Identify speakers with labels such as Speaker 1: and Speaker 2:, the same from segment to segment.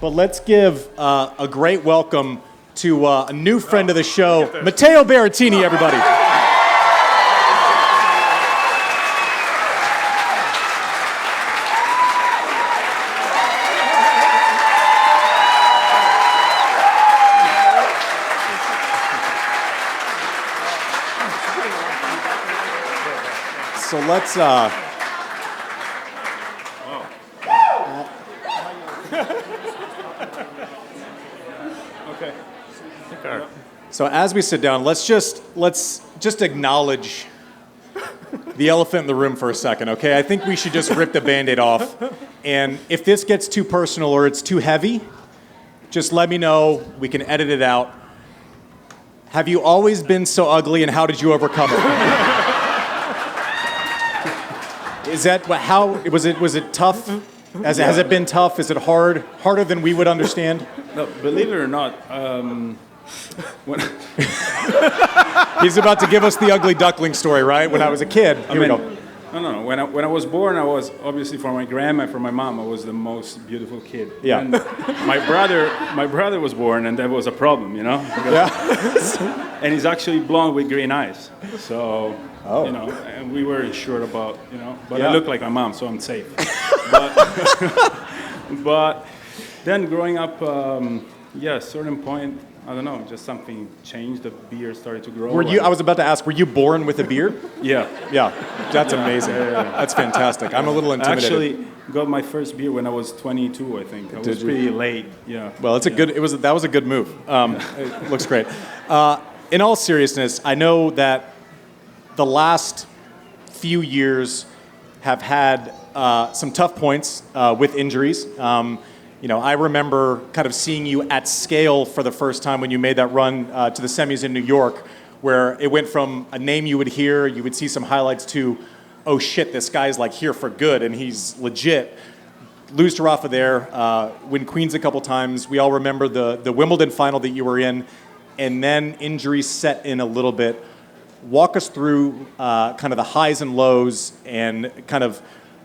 Speaker 1: But let's give a great welcome to a new friend of the show, Matteo Berrettini, everybody. So let's
Speaker 2: Okay.
Speaker 1: So as we sit down, let's just acknowledge the elephant in the room for a second, okay? I think we should just rip the Band-Aid off. And if this gets too personal or it's too heavy, just let me know. We can edit it out. Have you always been so ugly, and how did you overcome it? Is that how was it tough? Has it been tough? Is it harder than we would understand?
Speaker 2: No, believe it or not,
Speaker 1: He's about to give us the ugly duckling story, right? When I was a kid. Here we go.
Speaker 2: No. When I was born, I was obviously for my grandma and for my mom, I was the most beautiful kid.
Speaker 1: Yeah.
Speaker 2: And my brother was born, and that was a problem, you know.
Speaker 1: Yeah.
Speaker 2: And he's actually blonde with green eyes. So,
Speaker 1: Oh.
Speaker 2: you know, and we weren't sure about, you know, but
Speaker 1: Yeah.
Speaker 2: I look like my mom, so I'm safe. But then growing up, certain point, I don't know, just something changed. The beard started to grow.
Speaker 1: I was about to ask, were you born with a beard?
Speaker 2: Yeah.
Speaker 1: Yeah, that's amazing. Yeah. That's fantastic. I'm a little
Speaker 2: I
Speaker 1: intimidated.
Speaker 2: actually got my first beer when I was 22, I think. I was pretty late. Yeah.
Speaker 1: Well, that was a good move. It looks great. In all seriousness, I know that the last few years have had some tough points with injuries. I remember kind of seeing you at scale for the first time when you made that run to the semis in New York, where it went from a name you would hear, you would see some highlights to, oh shit, this guy's like here for good and he's legit. Lose to Rafa there, win Queens a couple times. We all remember the Wimbledon final that you were in, and then injuries set in a little bit. Walk us through kind of the highs and lows, and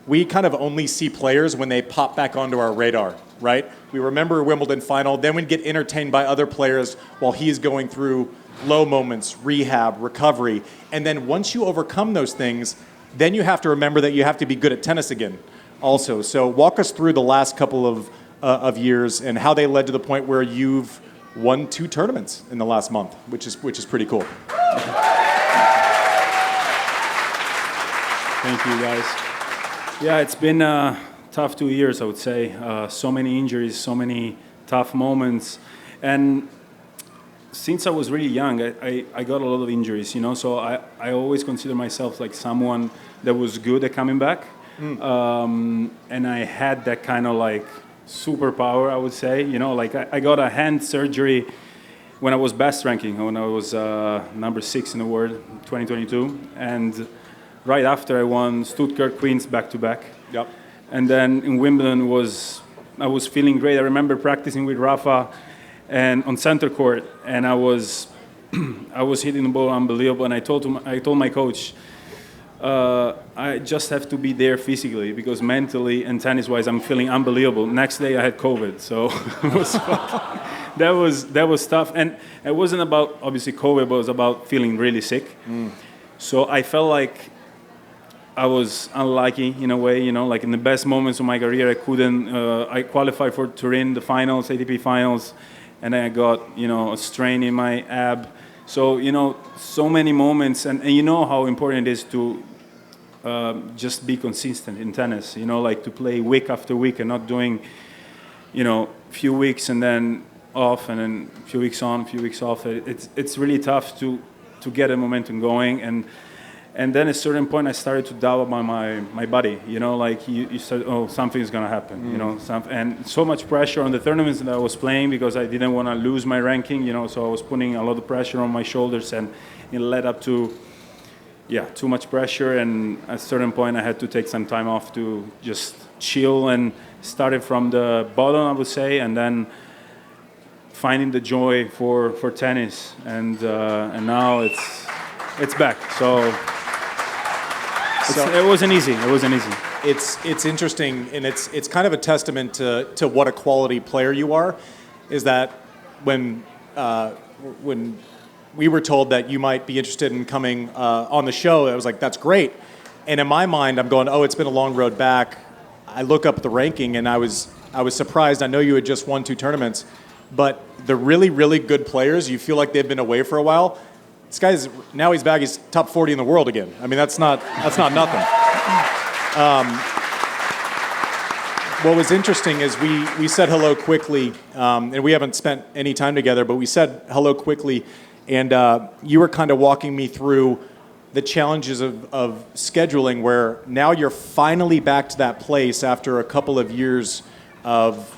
Speaker 1: we only see players when they pop back onto our radar, right? We remember a Wimbledon final, then we'd get entertained by other players while he's going through low moments, rehab, recovery. And then once you overcome those things, then you have to remember that you have to be good at tennis again also. So walk us through the last couple of years and how they led to the point where you've won 2 tournaments in the last month, which is pretty cool.
Speaker 2: Thank you, guys. Yeah, it's been a tough 2 years, I would say. So many injuries, so many tough moments. And since I was really young, I got a lot of injuries, you know, so I always consider myself like someone that was good at coming back. And I had that kind of like superpower, I would say, you know, like I got a hand surgery when I was best ranking, when I was number 6 in the world, 2022. And right after I won Stuttgart Queens back-to-back.
Speaker 1: Yep.
Speaker 2: And then in Wimbledon I was feeling great. I remember practicing with Rafa and on center court, and I was hitting the ball unbelievable. And I told my coach, I just have to be there physically because mentally and tennis-wise I'm feeling unbelievable. Next day I had COVID, so it was that was tough. And it wasn't about obviously COVID, but it was about feeling really sick. So I felt like I was unlucky in a way, you know, like in the best moments of my career, I couldn't. I qualified for Turin, the finals, ATP finals, and then I got, you know, a strain in my ab. So, you know, so many moments, and you know how important it is to just be consistent in tennis, you know, like to play week after week and not doing, you know, few weeks and then off and then a few weeks on, a few weeks off. It's really tough to get a momentum going. And then at a certain point, I started to doubt about my body. You know, like you said, oh, something's going to happen. You know, and so much pressure on the tournaments that I was playing because I didn't want to lose my ranking. You know, so I was putting a lot of pressure on my shoulders, and it led up to, too much pressure. And at a certain point, I had to take some time off to just chill and started from the bottom, I would say, and then finding the joy for tennis, and now it's back. So it wasn't easy.
Speaker 1: it's interesting, and it's kind of a testament to what a quality player you are. Is that when we were told that you might be interested in coming on the show, I was like, that's great. And in my mind, I'm going, oh, it's been a long road back. I look up the ranking, and I was surprised. I know you had just won 2 tournaments, but the really, really good players, you feel like they've been away for a while. This guy's now he's back. He's top 40 in the world again. I mean, that's not nothing. What was interesting is we said hello quickly, and we haven't spent any time together, but we said hello quickly, and you were kind of walking me through the challenges of scheduling, where now you're finally back to that place after a couple of years of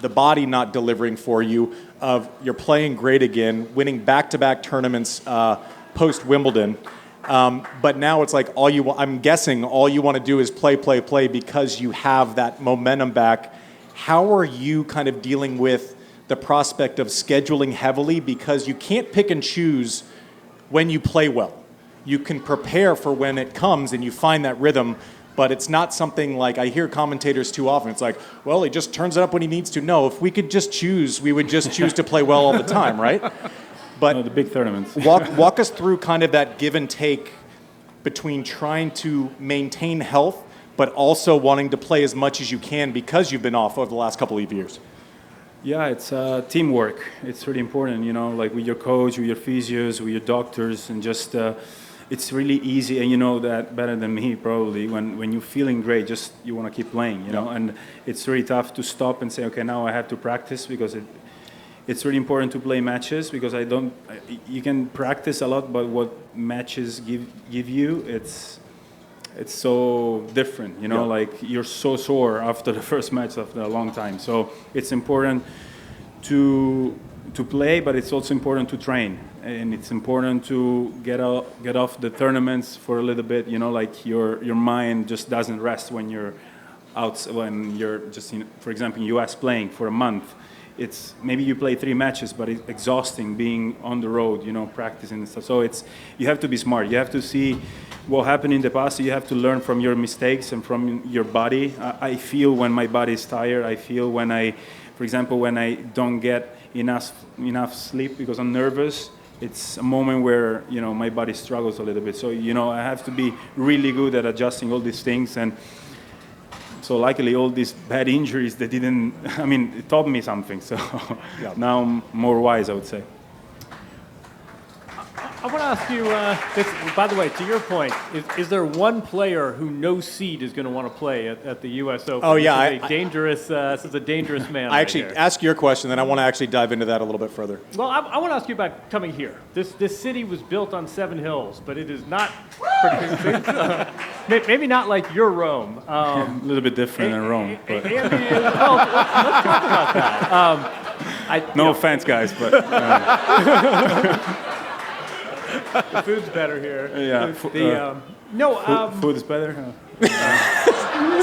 Speaker 1: the body not delivering for you, of you're playing great again, winning back-to-back tournaments post-Wimbledon. But now it's like I'm guessing all you want to do is play because you have that momentum back. How are you kind of dealing with the prospect of scheduling heavily, because you can't pick and choose when you play well? You can prepare for when it comes and you find that rhythm, but it's not something like I hear commentators too often. It's like, well, he just turns it up when he needs to. No, if we could just choose, we would just choose to play well all the time, right? But
Speaker 2: no, the big tournaments.
Speaker 1: walk us through kind of that give and take between trying to maintain health, but also wanting to play as much as you can because you've been off over the last couple of years.
Speaker 2: Yeah, it's teamwork. It's really important, like with your coach, with your physios, with your doctors, and just it's really easy, and you know that better than me probably, when you're feeling great, just you want to keep playing, and it's really tough to stop and say, okay, now I have to practice, because it's really important to play matches, because you can practice a lot, but what matches give you, it's so different, like you're so sore after the first match after a long time. So it's important to play, but it's also important to train, and it's important to get off the tournaments for a little bit, like your mind just doesn't rest when you're out, when you're just for example, in US playing for a month. It's maybe you play 3 matches, but it's exhausting being on the road, practicing and stuff. So you have to be smart. You have to see what happened in the past. You have to learn from your mistakes and from your body. I feel when my body is tired. I feel when for example, when I don't get enough sleep because I'm nervous. It's a moment where my body struggles a little bit. So I have to be really good at adjusting all these things. And so luckily, all these bad injuries it taught me something. So now I'm more wise, I would say.
Speaker 3: I want to ask you, by the way, to your point, is there one player who no seed is going to want to play at the U.S. Open?
Speaker 1: Oh, yeah.
Speaker 3: This is a dangerous man.
Speaker 1: I actually ask your question, then I want to actually dive into that a little bit further.
Speaker 3: Well, I want to ask you about coming here. This city was built on 7 hills, but it is not maybe not like your Rome.
Speaker 2: A little bit different than Rome. But.
Speaker 3: Andy, let's talk about that.
Speaker 2: No offense, guys, but...
Speaker 3: The food's better here.
Speaker 2: Yeah. Food is better.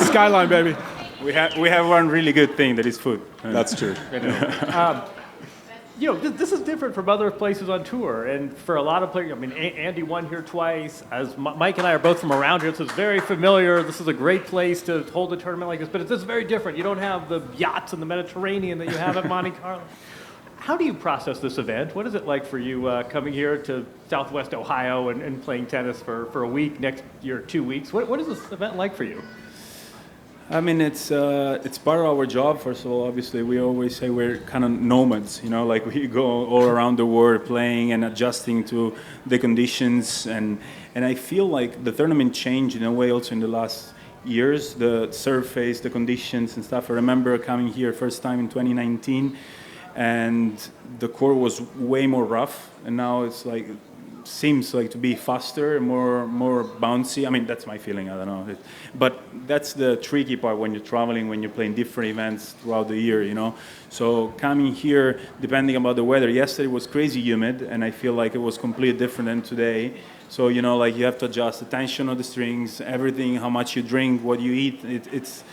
Speaker 3: Skyline, baby.
Speaker 2: We have one really good thing, that is food.
Speaker 1: That's true.
Speaker 3: This is different from other places on tour, and for a lot of players, Andy won here twice. As Mike and I are both from around here, so it's very familiar. This is a great place to hold a tournament like this, but it's very different. You don't have the yachts in the Mediterranean that you have at Monte-Carlo. How do you process this event? What is it like for you coming here to Southwest Ohio and playing tennis for a week, next year 2 weeks? What is this event like for you?
Speaker 2: It's part of our job. First of all, obviously, we always say we're kind of nomads, like we go all around the world playing and adjusting to the conditions. And I feel like the tournament changed in a way also in the last years, the surface, the conditions and stuff. I remember coming here first time in 2019, and the court was way more rough, and now it's seems like to be faster, more bouncy. That's my feeling. I don't know, but that's the tricky part when you're traveling, when you're playing different events throughout the year. So coming here, depending about the weather. Yesterday was crazy humid, and I feel like it was completely different than today. So you have to adjust the tension of the strings, everything, how much you drink, what you eat. It's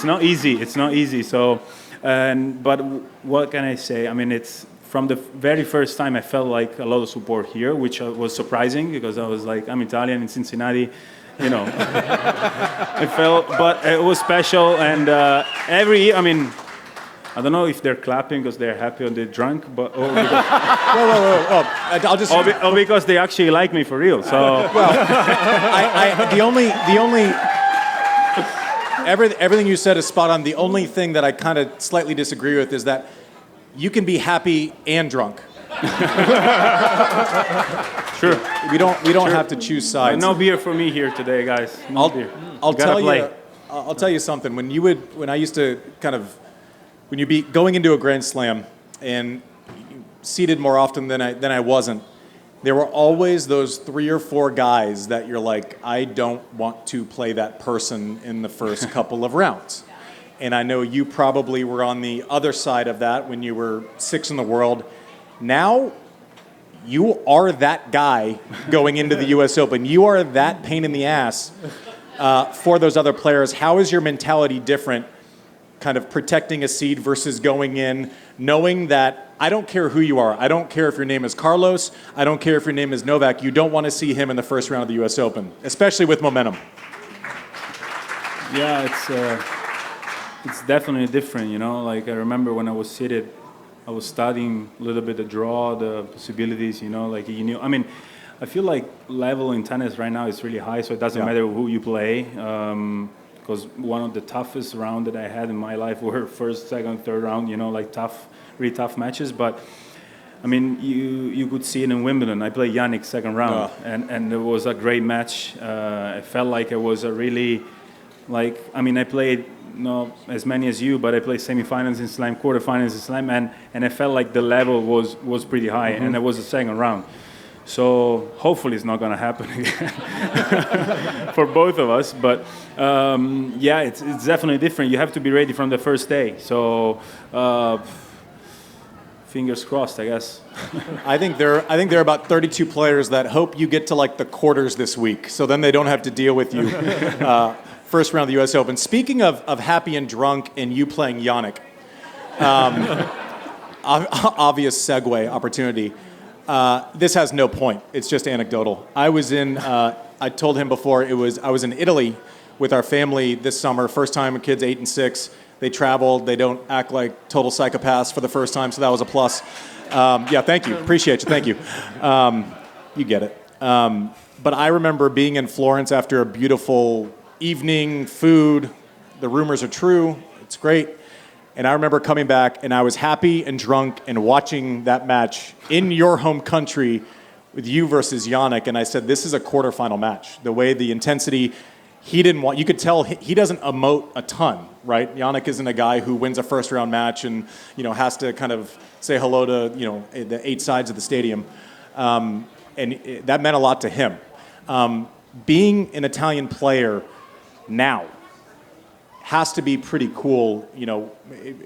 Speaker 2: not easy. It's not easy. So. But what can I say? It's from the very first time I felt like a lot of support here, which was surprising, because I was like, I'm Italian in Cincinnati, you know. But it was special, and every year, I mean, I don't know if they're clapping because they're happy or they're drunk, but or because,
Speaker 1: Whoa. I'll just.
Speaker 2: or because they actually like me for real. So
Speaker 1: The only everything you said is spot on. The only thing that I kind of slightly disagree with is that you can be happy and drunk.
Speaker 2: sure,
Speaker 1: We don't have to choose sides.
Speaker 2: no beer for me here today, guys. No beer.
Speaker 1: I'll
Speaker 2: Gotta
Speaker 1: tell
Speaker 2: play.
Speaker 1: you. I'll tell you something. When I used to kind of, when you'd be going into a Grand Slam and seeded more often than I wasn't, there were always those 3 or 4 guys that you're like, I don't want to play that person in the first couple of rounds. And I know you probably were on the other side of that when you were 6 in the world. Now, you are that guy going into the U.S. Open. You are that pain in the ass for those other players. How is your mentality different, kind of protecting a seed versus going in, knowing that I don't care who you are. I don't care if your name is Carlos. I don't care if your name is Novak. You don't want to see him in the first round of the U.S. Open, especially with momentum.
Speaker 2: Yeah, it's definitely different, you know. Like I remember when I was seated, I was studying a little bit the draw, the possibilities, you know. Like you knew. I mean, I feel like level in tennis right now is really high, so it doesn't matter who you play. Because one of the toughest round that I had in my life were first, second, third round, you know, like really tough matches. But I mean, you could see it in Wimbledon. I played Yannick second round, and it was a great match. It felt like it was a really, like, I mean, I played not as many as you, but I played semifinals in Slam, quarterfinals in Slam, and I felt like the level was pretty high, and it was the second round. So hopefully it's not going to happen again for both of us. But yeah, it's definitely different. You have to be ready from the first day. So fingers crossed, I guess.
Speaker 1: I think there are about 32 players that hope you get to like the quarters this week, so then they don't have to deal with you first round of the U.S. Open. Speaking of happy and drunk and you playing Yannick, obvious segue opportunity. This has no point. It's just anecdotal. I told him before, I was in Italy with our family this summer. First time, kids 8 and 6. They traveled. They don't act like total psychopaths for the first time, so that was a plus. Yeah, thank you. Appreciate you. Thank you. You get it. But I remember being in Florence after a beautiful evening, food. The rumors are true. It's great. And I remember coming back, and I was happy and drunk and watching that match in your home country with you versus Yannick. And I said, this is a quarterfinal match. The way the intensity, he didn't want, you could tell he doesn't emote a ton, right? Yannick isn't a guy who wins a first round match and, you know, has to kind of say hello to, you know, the 8 sides of the stadium. And that meant a lot to him. Being an Italian player now has to be pretty cool, you know,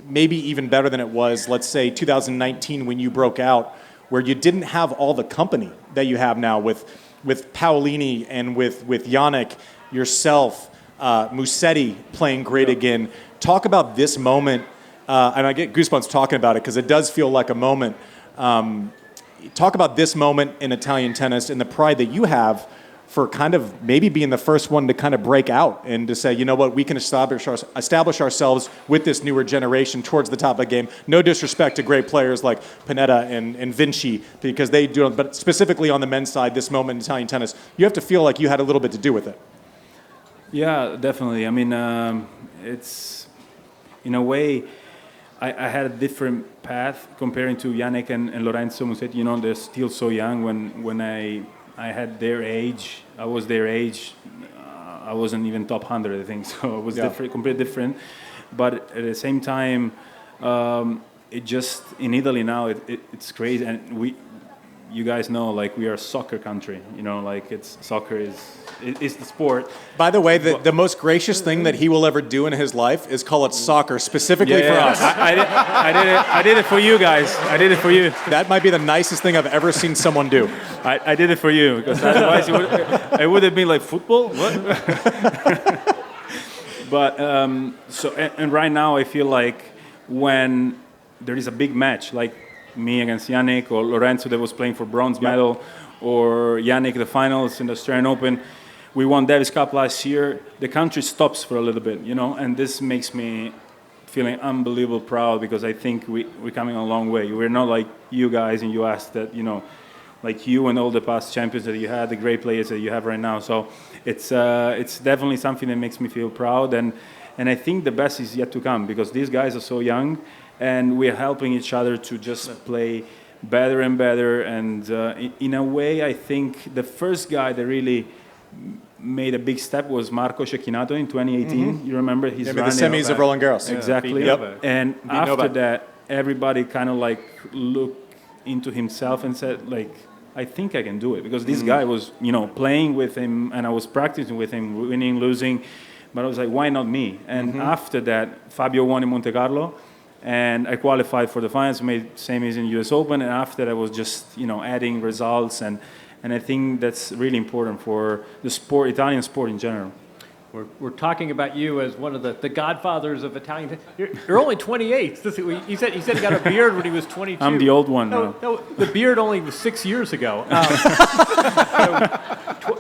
Speaker 1: maybe even better than it was, let's say, 2019 when you broke out, where you didn't have all the company that you have now with Paolini and with Yannick, yourself, Musetti playing great again. Talk about this moment, and I get goosebumps talking about it because it does feel like a moment. Talk about this moment in Italian tennis and the pride that you have for kind of maybe being the first one to kind of break out and to say, you know what, we can establish ourselves with this newer generation towards the top of the game. No disrespect to great players like Panetta and Vinci, because they do, but specifically on the men's side, this moment in Italian tennis, you have to feel like you had a little bit to do with it.
Speaker 2: Yeah, definitely. I mean, it's, in a way, I had a different path comparing to Yannick and Lorenzo Musetti. You know, they're still so young. When I had their age, I was their age. I wasn't even top 100, I think, so it was different, completely different. But at the same time, it just, in Italy now, it's crazy. And you guys know, like, we are a soccer country, you know, like soccer is the sport.
Speaker 1: By the way, the most gracious thing that he will ever do in his life is call it soccer, specifically for us.
Speaker 2: I did it for you guys. I did it for you.
Speaker 1: That might be the nicest thing I've ever seen someone do.
Speaker 2: I did it for you, because otherwise it would have been like, football? What? But, and right now I feel like when there is a big match, like me against Yannick, or Lorenzo that was playing for bronze medal, or Yannick the finals in the Australian Open, we won Davis Cup last year, the country stops for a little bit, and this makes me feeling unbelievable proud because I think we're coming a long way. We're not like you guys in US that, like you and all the past champions that you had, the great players that you have right now. So it's definitely something that makes me feel proud. And I think the best is yet to come because these guys are so young and we're helping each other to just play better and better. And in a way, I think the first guy that really made a big step was Marco Cecchinato in 2018. You remember his run?
Speaker 1: The semis of Roland Garros.
Speaker 2: Exactly.
Speaker 1: Yep.
Speaker 2: And after that, everybody kind of like looked into himself and said, like, I think I can do it. Because this guy was, playing with him and I was practicing with him, winning, losing. But I was like, why not me? And after that, Fabio won in Monte-Carlo. And I qualified for the finals, made semis in US Open. And after that, I was just, adding results. And I think that's really important for the sport, Italian sport in general.
Speaker 3: We're talking about you as one of the godfathers of Italian. You're only 28. He said he got a beard when he was 22.
Speaker 2: I'm the old one now.
Speaker 3: No, the beard only was 6 years ago.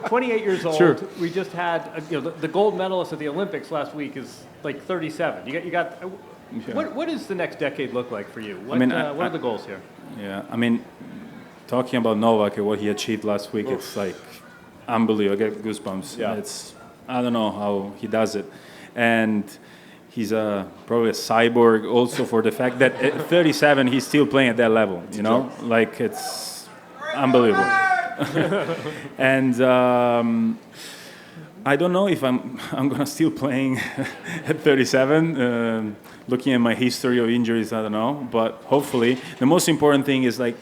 Speaker 3: 28 years old.
Speaker 2: Sure.
Speaker 3: We just had the gold medalist at the Olympics last week is like 37. You got. What does the next decade look like for you? What are the goals here?
Speaker 2: Yeah, talking about Novak and what he achieved last week, it's like unbelievable. I get goosebumps.
Speaker 1: Yeah.
Speaker 2: I don't know how he does it. And he's probably a cyborg also for the fact that at 37, he's still playing at that level, Like, it's unbelievable. And I don't know if I'm going to still playing at 37. Looking at my history of injuries, I don't know. But hopefully, the most important thing is, like,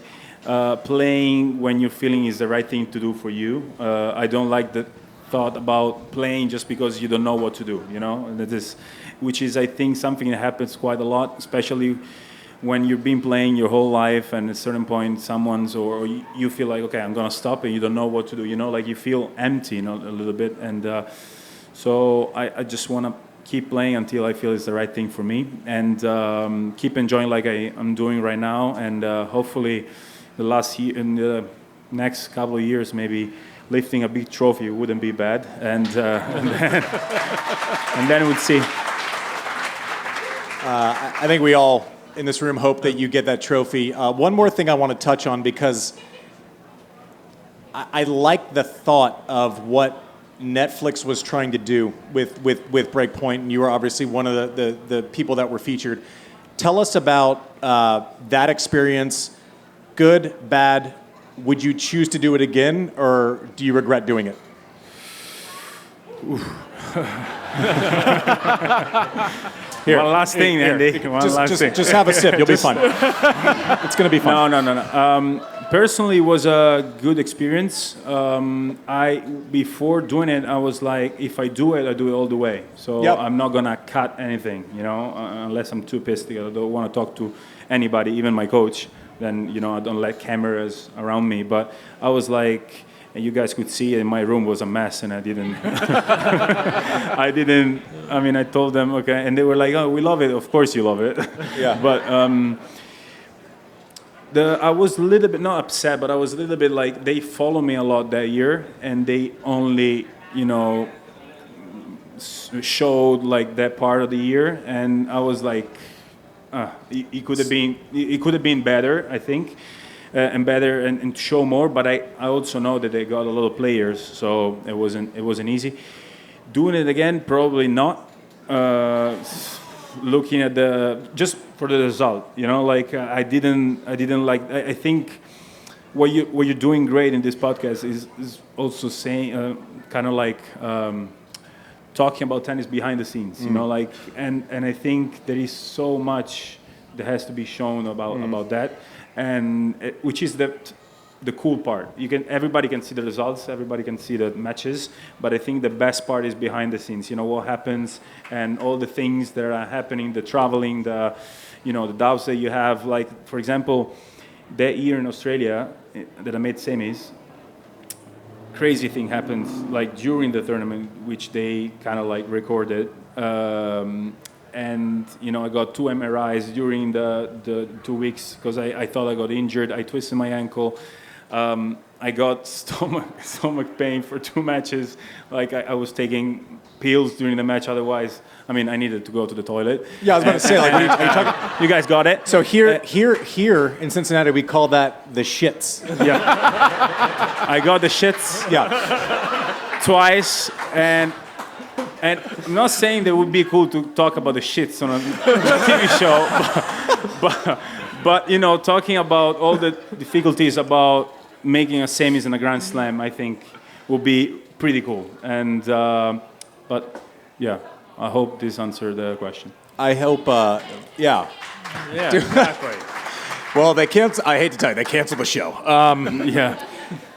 Speaker 2: playing when you're feeling is the right thing to do for you. I don't like the thought about playing just because you don't know what to do, and that is, which is, I think, something that happens quite a lot, especially when you've been playing your whole life and at a certain point or you feel like, okay, I'm going to stop and you don't know what to do, like you feel empty, a little bit. And so I just want to keep playing until I feel it's the right thing for me and keep enjoying like I'm doing right now. And hopefully in the next couple of years, maybe lifting a big trophy wouldn't be bad, and then we'd see.
Speaker 1: I think we all in this room hope that you get that trophy. One more thing I want to touch on because I like the thought of what Netflix was trying to do with Breakpoint, and you were obviously one of the people that were featured. Tell us about that experience, good, bad. Would you choose to do it again, or do you regret doing it?
Speaker 2: Here, one last thing, Andy.
Speaker 1: Just have a sip. You'll be fine. It's going to be fun.
Speaker 2: No. Personally, it was a good experience. Before doing it, I was like, if I do it all the way. So I'm not going to cut anything, unless I'm too pissed. I don't want to talk to anybody, even my coach. Then, I don't let cameras around me. But I was like, and you guys could see it, my room was a mess, and I didn't. I told them, okay, and they were like, oh, we love it. Of course you love it.
Speaker 1: Yeah.
Speaker 2: But I was a little bit, not upset, but I was a little bit like, they follow me a lot that year, and they only, showed like that part of the year, and I was like, it could have been better, I think, and better and show more. But I also know that they got a lot of players, so it wasn't easy. Doing it again, probably not. Looking at just for the result, I didn't like. I think what you're doing great in this podcast is also saying kind of like. Talking about tennis behind the scenes, and I think there is so much that has to be shown about that, and which is the cool part. Everybody can see the results, everybody can see the matches, but I think the best part is behind the scenes. What happens and all the things that are happening, the traveling, the doubts that you have. Like, for example, that year in Australia that I made semis. Crazy thing happened like during the tournament, which they kind of like recorded, and I got 2 MRIs during the 2 weeks because I thought I got injured. I twisted my ankle. I got stomach pain for 2 matches. Like I was taking pills during the match. Otherwise, I mean, I needed to go to the toilet.
Speaker 1: Yeah, I was about to say, like, are you talking?
Speaker 2: You guys got it?
Speaker 1: So here in Cincinnati, we call that the shits.
Speaker 2: Yeah. I got the shits
Speaker 1: Yeah.
Speaker 2: twice, and I'm not saying that it would be cool to talk about the shits on a TV show, but you know, talking about all the difficulties about making a semis in a Grand Slam, I think will be pretty cool. And but yeah, I hope this answered the question.
Speaker 1: I hope. Yeah.
Speaker 3: Yeah, exactly.
Speaker 1: Well, I hate to tell you, they canceled the show.
Speaker 2: Yeah,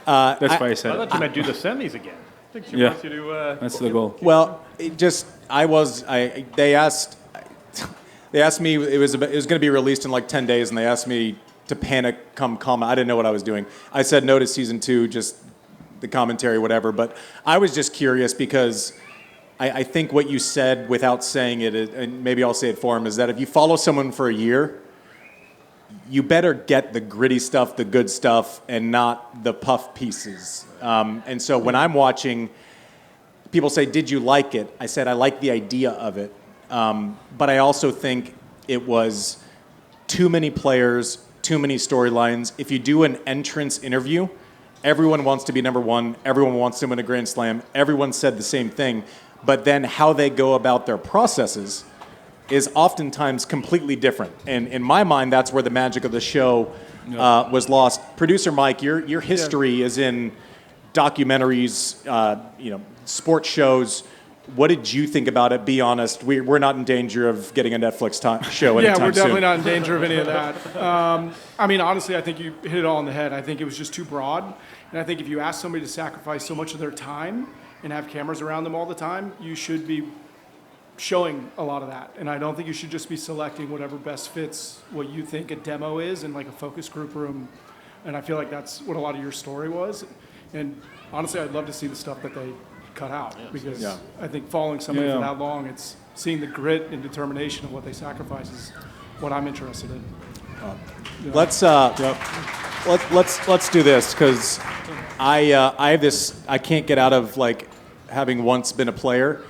Speaker 2: that's why I said
Speaker 3: I
Speaker 2: it.
Speaker 3: thought you might do the semis again. I think she
Speaker 2: Yeah.
Speaker 3: wants you to.
Speaker 2: That's the goal.
Speaker 1: Well, they asked me, it was going to be released in like 10 days, and they asked me to panic, come comment. I didn't know what I was doing. I said no to season 2, just the commentary, whatever. But I was just curious because I think what you said without saying it, and maybe I'll say it for him, is that if you follow someone for a year, you better get the gritty stuff, the good stuff, and not the puff pieces. And so when I'm watching, people say, did you like it? I said, I like the idea of it. But I also think it was too many players, too many storylines. If you do an entrance interview, everyone wants to be number one. Everyone wants to win a Grand Slam. Everyone said the same thing. But then how they go about their processes is oftentimes completely different. And in my mind, that's where the magic of the show was lost. Producer Mike, your history is in documentaries, sports shows. What did you think about it? Be honest. We're not in danger of getting a Netflix show anytime soon.
Speaker 4: Yeah, we're definitely not in danger of any of that. I mean, honestly, I think you hit it all on the head. I think it was just too broad. And I think if you ask somebody to sacrifice so much of their time and have cameras around them all the time, you should be showing a lot of that. And I don't think you should just be selecting whatever best fits what you think a demo is in like a focus group room. And I feel like that's what a lot of your story was. And honestly, I'd love to see the stuff that they cut out because I think following somebody for that long, it's seeing the grit and determination of what they sacrifice is what I'm interested in.
Speaker 1: Let's do this because I have this. I can't get out of like having once been a player,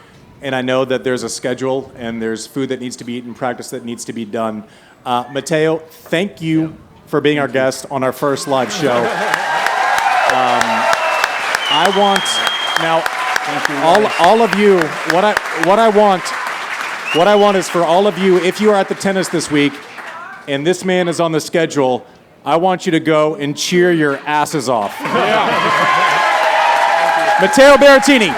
Speaker 1: and I know that there's a schedule and there's food that needs to be eaten, practice that needs to be done. Matteo, thank you for being our guest on our first live show. I want now. All of you. What I want is for all of you. If you are at the tennis this week, and this man is on the schedule, I want you to go and cheer your asses off. Matteo Berrettini.